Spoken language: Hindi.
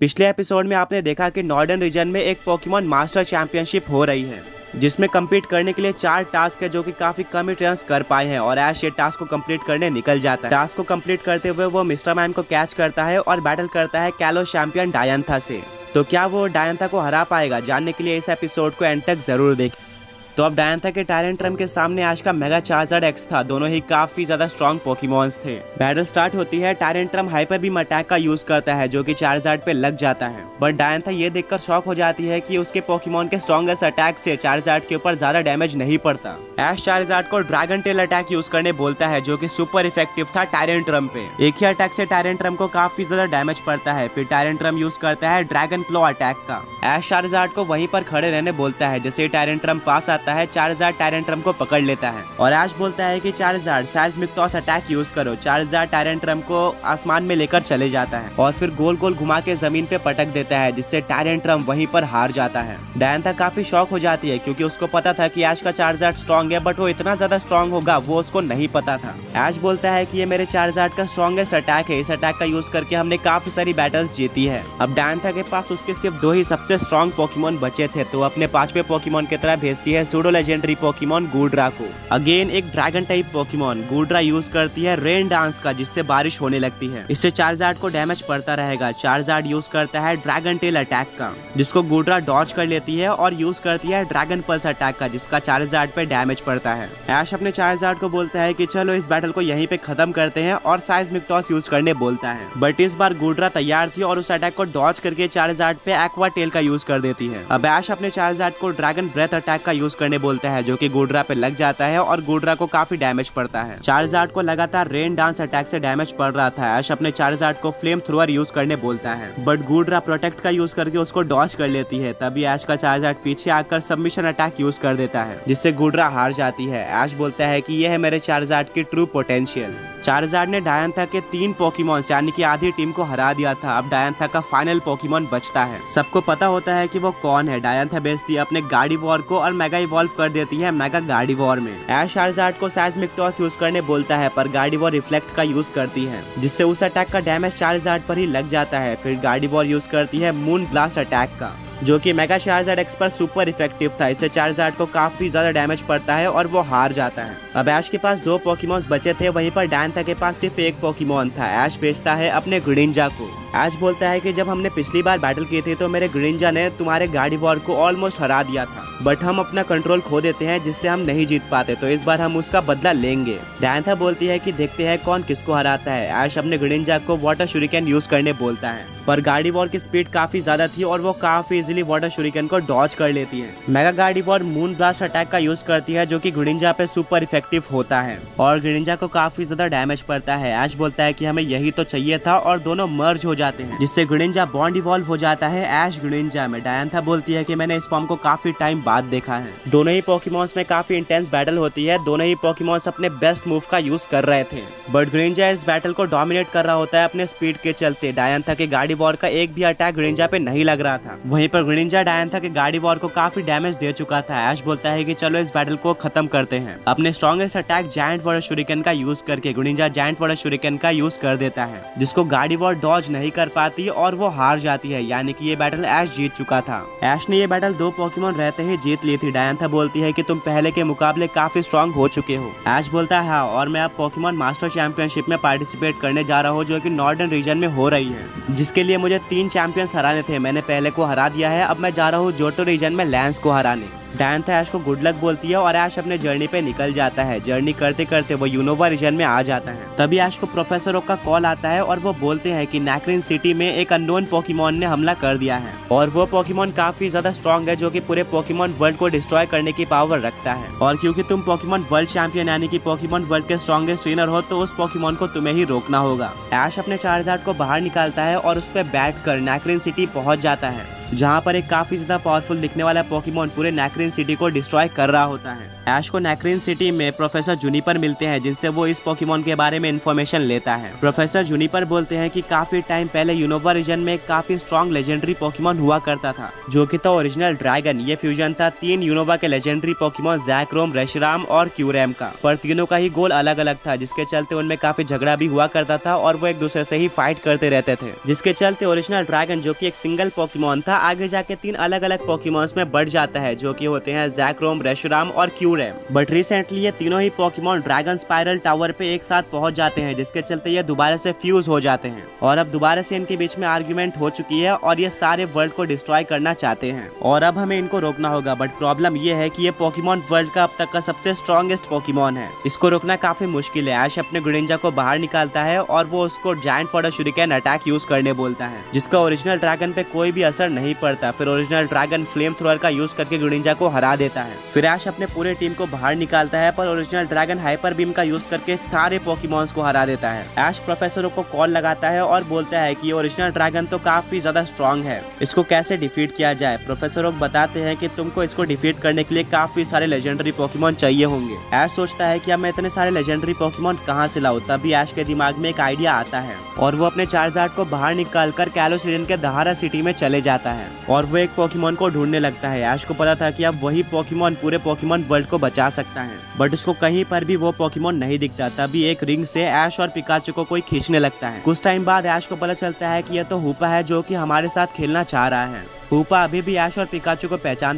पिछले एपिसोड में आपने देखा कि नॉर्दर्न रीजन में एक पोकेमॉन मास्टर चैंपियनशिप हो रही है, जिसमें कम्पीट करने के लिए 4 टास्क है जो कि काफी कम ही टर्न्स कर पाए हैं और ऐश ये टास्क को कंप्लीट करने निकल जाता है। टास्क को कंप्लीट करते हुए वो मिस्टर मैम को कैच करता है और बैटल करता है कैलो चैंपियन डायंथा से। तो क्या वो डायंथा को हरा पाएगा? जानने के लिए इस एपिसोड को एंड तक जरूर देखें। तो अब डायंथा के टायरेंट्रम के सामने आज का मेगा चार्जर्ड एक्स था। दोनों ही काफी ज्यादा स्ट्रॉन्ग पोकेमॉन्स थे। बैटल स्टार्ट होती है। टायरेंट्रम हाइपर बीम अटैक का यूज करता है जो कि चार्जर्ड पे लग जाता है, बट डायंथा ये देखकर शॉक हो जाती है कि उसके पोकेमॉन के स्ट्रॉन्गेस्ट अटैक से चार्जर्ड के ऊपर ज्यादा डैमेज नहीं पड़ता। ऐश चार्जर्ड को ड्रैगन टेल अटैक यूज करने बोलता है जो कि सुपर इफेक्टिव था टायरेंट्रम पे। एक ही अटैक से टायरेंट्रम को काफी ज्यादा डैमेज पड़ता है। फिर टायरेंट्रम यूज करता है ड्रैगन क्लॉ अटैक का। ऐश चार्जर्ड को वहीं पर खड़े रहने बोलता है। जैसे टायरेंट्रम पास आता है, चार्जर्ड टायरेंट्रम को पकड़ लेता है और ऐश बोलता है कि चार्जर्ड सेismic टॉस अटैक यूज करो। चार्जर्ड टायरेंट्रम को आसमान में लेकर चले जाता है और फिर गोल गोल घुमा के जमीन पे पटक देता है, जिससे टायरेंट्रम वहीं पर हार जाता है। डायंथा काफी शॉक हो जाती है क्योंकि उसको पता था कि ऐश का चार्जर्ड स्ट्रॉन्ग है, बट वो इतना ज्यादा स्ट्रॉन्ग होगा वो उसको नहीं पता था। ऐश बोलता है कि ये मेरे चार्जर्ड का स्ट्रॉन्गेस्ट अटैक है। इस अटैक का यूज करके हमने काफी सारी बैटल्स जीती है। अब डायंथा के पास उसके सिर्फ 2 ही सबसे स्ट्रॉन्ग पोकेमॉन बचे थे, तो अपने 5वें पोकेमॉन की तरह भेजती है सूडो लेजेंडरी पोकेमॉन गूड्रा को। अगेन एक ड्रैगन टाइप पोकेमॉन। गूड्रा यूज करती है रेन डांस का, जिससे बारिश होने लगती है। इससे चार्जर्ड को डैमेज पड़ता रहेगा। चार्जर्ड यूज करता है ड्रैगन टेल अटैक का, जिसको गूड्रा डॉज कर लेती है और यूज करती है ड्रैगन पल्स अटैक का, जिसका चार्जर्ड पे डैमेज पड़ता है। ऐश अपने चार्जर्ड को बोलता है कि चलो इस बैटल को यहीं पे खत्म करते हैं और seismic टॉस यूज करने बोलता है, बट इस बार गूड्रा तैयार थी और उस अटैक को डॉज करके चार्जर्ड पे एक्वा टेल का यूज कर देती है। अब ऐश अपने चार्जर्ड को ड्रैगन ब्रेथ अटैक का यूज करने बोलता है जो कि गूड्रा पे लग जाता है और गूड्रा को काफी डैमेज पड़ता है। चार्जर्ड को लगातार रेन डांस अटैक से डैमेज पड़ रहा था। ऐश अपने चार्जर्ड को फ्लेम थ्रोअर यूज करने बोलता है, बट गूड्रा प्रोटेक्ट का यूज करके उसको डॉज कर लेती है। तभी ऐश का चार्जर्ड पीछे आकर सबमिशन अटैक यूज कर देता है, जिससे गूड्रा हार जाती है। ऐश बोलता है कि यह है मेरे चार्जर्ड की ट्रू पोटेंशियल। चार्जर्ड ने डायंथा के 3 पोकेमॉन यानी कि आधी टीम को हरा दिया था। अब डायंथा का फाइनल पोकेमॉन बचता है। सबको पता होता है कि वो कौन है। डायंथा भेजती है अपने गार्डीवॉर को और मेगा इवॉल्व कर देती है मेगा गार्डीवॉर में। ऐश चार्जर्ड को seismic टॉस यूज करने बोलता है, पर गार्डीवॉर रिफ्लेक्ट का यूज करती है, जिससे उस अटैक का डैमेज चार्जर्ड पर ही लग जाता है। फिर गार्डीवॉर यूज करती है मून ब्लास्ट अटैक का, जो कि मेगा चार्जर्ड एक्स पर सुपर इफेक्टिव था। इससे चार्जर्ड को काफी ज्यादा डैमेज पड़ता है और वो हार जाता है। अब ऐश के पास 2 पोकेमॉन्स बचे थे, वहीं पर डायंथा के पास सिर्फ 1 पोकेमॉन था। ऐश भेजता है अपने ग्रीनिंजा को। ऐश बोलता है कि जब हमने पिछली बार बैटल की थी तो मेरे ग्रीनिंजा ने तुम्हारे गार्डीवॉर को ऑलमोस्ट हरा दिया था, बट हम अपना कंट्रोल खो देते हैं जिससे हम नहीं जीत पाते, तो इस बार हम उसका बदला लेंगे। डायंथा बोलती है कि देखते हैं कौन किसको हराता है। ऐश अपने ग्रीनिंजा को वाटर शुरिकेन यूज करने बोलता है, पर गार्डीवॉर की स्पीड काफी ज्यादा थी और वो काफी इजीली वाटर शुरिकेन को डॉज कर लेती है। मेगा गार्डीवॉर मून ब्लास्ट अटैक का यूज करती है जो कि ग्रीनिंजा पे सुपर इफेक्टिव होता है और ग्रीनिंजा को काफी ज्यादा डैमेज पड़ता है। ऐश बोलता है कि हमें यही तो चाहिए था और दोनों मर्ज हो जाते हैं, जिससे ग्रीनिंजा बॉन्ड इवॉल्व हो जाता है ऐश ग्रीनिंजा में। डायंथा बोलती है कि मैंने इस फॉर्म को काफी टाइम बाद देखा है। दोनों ही पोकेमॉन्स में काफी इंटेंस बैटल होती है। दोनों ही पोकेमॉन्स अपने बेस्ट मूव का यूज कर रहे थे, बट ग्रीनिंजा इस बैटल को डोमिनेट कर रहा होता है अपने स्पीड के चलते। डायंथा के गार्डीवॉर का एक भी अटैक ग्रीनिंजा पे नहीं लग रहा था। वहीं पर ग्रीनिंजा डायंथा के गार्डीवॉर को काफी डैमेज दे चुका था। ऐश बोलता है कि चलो इस बैटल को खत्म करते हैं। अपने strongest attack giant water shuriken का यूज करके ग्रीनिंजा जायंट वाटर शुरिकेन का यूज कर देता है, जिसको गार्डीवॉर डॉज नहीं कर पाती और वो हार जाती है, यानी कि ये बैटल ऐश जीत चुका था। ऐश ने ये बैटल 2 पोकेमॉन रहते ही जीत ली थी। डायंथा बोलती है कि तुम पहले के मुकाबले काफी स्ट्रॉन्ग हो चुके हो। ऐश बोलता है हाँ, और मैं अब पोकेमॉन मास्टर चैंपियनशिप में पार्टिसिपेट करने जा रहा हूँ जो कि नॉर्दर्न रीजन में हो रही है, जिसके लिए मुझे 3 चैंपियंस हराने थे। मैंने पहले को हरा दिया है, अब मैं जा रहा हूँ जोटो रीजन में लैंस को हराने। डायंथा ऐश को गुड लक बोलती है और ऐश अपने जर्नी पे निकल जाता है। जर्नी करते करते वो यूनोवा रीजन में आ जाता है। तभी ऐश को प्रोफेसर ओक का कॉल आता है और वो बोलते हैं कि नैक्रिन सिटी में एक अननोन पोकेमॉन ने हमला कर दिया है और वो पोकेमॉन काफी ज्यादा स्ट्रॉन्ग है, जो कि पूरे पोकेमॉन वर्ल्ड को डिस्ट्रॉय करने की पावर रखता है। और क्योंकि तुम पोकेमॉन वर्ल्ड चैंपियन यानी कि पोकेमॉन वर्ल्ड के स्ट्रॉन्गेस्ट ट्रेनर हो, तो उस पोकेमॉन को तुम्हें ही रोकना होगा। ऐश अपने चार्जर्ड को बाहर निकालता है और उस पर बैठ कर नैक्रिन सिटी पहुंच जाता है। जहाँ पर एक काफी ज्यादा पावरफुल दिखने वाला पोकेमॉन पूरे नैक्रीन सिटी को डिस्ट्रॉय कर रहा होता है। ऐश को नैक्रीन सिटी में प्रोफेसर जूनिपर मिलते हैं, जिनसे वो इस पोकेमॉन के बारे में इन्फॉर्मेशन लेता है। प्रोफेसर जूनिपर बोलते हैं कि काफी टाइम पहले यूनोवा रीजन में एक काफी स्ट्रॉन्ग लेजेंडरी पोकेमॉन हुआ करता था, जो कि था ओरिजिनल ड्रैगन। ये फ्यूजन था 3 यूनोवा के लेजेंडरी पोकेमॉन ज़ैक्रोम, रेशराम और क्यूरेम का, पर तीनों का ही गोल अलग अलग था, जिसके चलते उनमें काफी झगड़ा भी हुआ करता था और वो एक दूसरे से ही फाइट करते रहते थे, जिसके चलते ओरिजिनल ड्रैगन जो कि एक सिंगल पोकेमॉन था आगे जाके 3 अलग अलग पोकेमॉन्स में बढ़ जाता है, जो कि होते हैं ज़ैक्रोम, रेशराम और क्यूरेम। बट रिसेंटली ये तीनों ही पोकेमॉन ड्रैगन स्पाइरल टावर पे एक साथ पहुंच जाते हैं, जिसके चलते ये दोबारा से फ्यूज हो जाते हैं और अब दोबारा से इनके बीच में आर्ग्यूमेंट हो चुकी है और ये सारे वर्ल्ड को डिस्ट्रॉय करना चाहते हैं और अब हमें इनको रोकना होगा। बट प्रॉब्लम ये है कि ये पोकेमॉन वर्ल्ड का अब तक का सबसे स्ट्रॉन्गेस्ट पोकेमॉन है, इसको रोकना काफी मुश्किल है। ऐश अपने ग्रेनिंजा को बाहर निकालता है और वो उसको giant fodder shuriken attack use करने बोलता है, जिसका ओरिजिनल ड्रैगन पे कोई भी असर नहीं पड़ता। फिर ओरिजिनल ड्रैगन फ्लेम थ्रोअर का यूज करके ग्रेनिंजा को हरा देता है। फिर ऐश अपने पूरे टीम को बाहर निकालता है, पर ओरिजिनल ड्रैगन हाइपर बीम का यूज करके सारे पोकेमॉन्स को हरा देता है। ऐश प्रोफेसर को कॉल लगाता है और बोलता है कि ओरिजिनल ड्रैगन तो काफी ज्यादा स्ट्रॉन्ग है, इसको कैसे डिफीट किया जाए। प्रोफेसर बताते हैं कि तुमको इसको डिफीट करने के लिए काफी सारे लेजेंडरी पोकेमॉन चाहिए होंगे। ऐश सोचता है कि अब मैं इतने सारे लेजेंडरी पोकेमॉन कहाँ से लाऊं। तभी ऐश के दिमाग में एक आइडिया आता है और वो अपने चार्जार्ड को बाहर निकालकर कैलोस रीजन के दहारा सिटी में चले जाता है और वो एक पोकेमॉन को ढूंढने लगता है। ऐश को पता था कि अब वही पोकेमॉन पूरे पोकेमॉन वर्ल्ड को बचा सकता है, बट उसको कहीं पर भी वो पोकेमॉन नहीं दिखता। तभी एक रिंग से ऐश और पिकाचू को कोई खींचने लगता है। कुछ टाइम बाद ऐश को पता चलता है कि यह तो हूपा है, जो कि हमारे साथ खेलना चाह रहा है। हूपा अभी भी ऐश और पिकाचू को पहचानता